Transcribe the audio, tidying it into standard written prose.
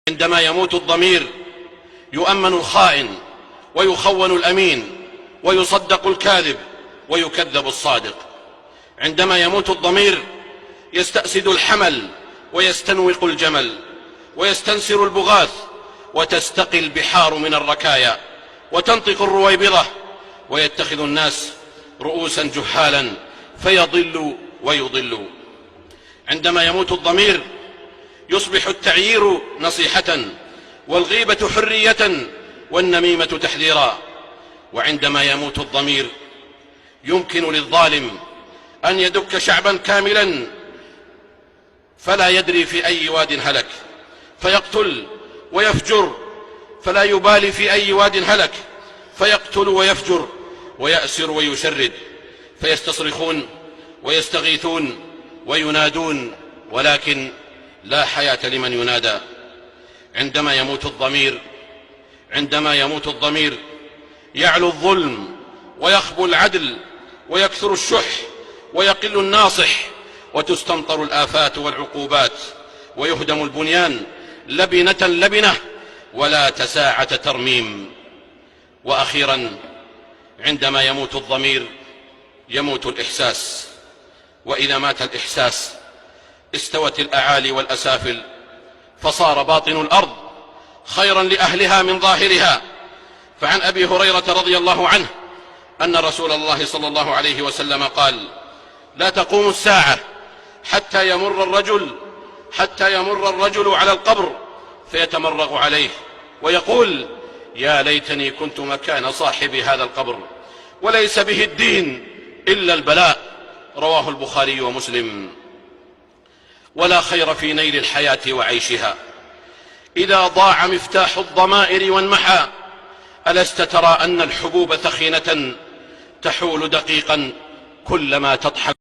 عندما يموت الضمير يؤمن الخائن ويخون الأمين ويصدق الكاذب ويكذب الصادق. عندما يموت الضمير يستأسد الحمل ويستنوق الجمل ويستنسر البغاث وتستقي البحار من الركايا وتنطق الرويبضة ويتخذ الناس رؤوسا جهالا فيضلوا ويضلوا. عندما يموت الضمير يصبح التعيير نصيحة والغيبة حرية والنميمة تحذيرا. وعندما يموت الضمير يمكن للظالم أن يدك شعبا كاملا فلا يدري في أي واد هلك، فيقتل ويفجر فلا يبالي في أي واد هلك، فيقتل ويفجر ويأسر ويشرد، فيستصرخون ويستغيثون وينادون ولكن لا حياة لمن ينادى. عندما يموت الضمير يعلو الظلم ويخبو العدل ويكثر الشح ويقل الناصح وتستمطر الآفات والعقوبات ويهدم البنيان لبنة لبنة ولا تساعة ترميم. وأخيرا عندما يموت الضمير يموت الإحساس، وإذا مات الإحساس استوت الأعالي والأسافل فصار باطن الأرض خيرا لأهلها من ظاهرها. فعن أبي هريرة رضي الله عنه أن رسول الله صلى الله عليه وسلم قال: لا تقوم الساعة حتى يمر الرجل على القبر فيتمرغ عليه ويقول: يا ليتني كنت مكان صاحب هذا القبر، وليس به الدين إلا البلاء. رواه البخاري ومسلم. ولا خير في نيل الحياة وعيشها إذا ضاع مفتاح الضمائر وانمحى. ألست ترى أن الحبوب ثخينة تحول دقيقا كلما تضحك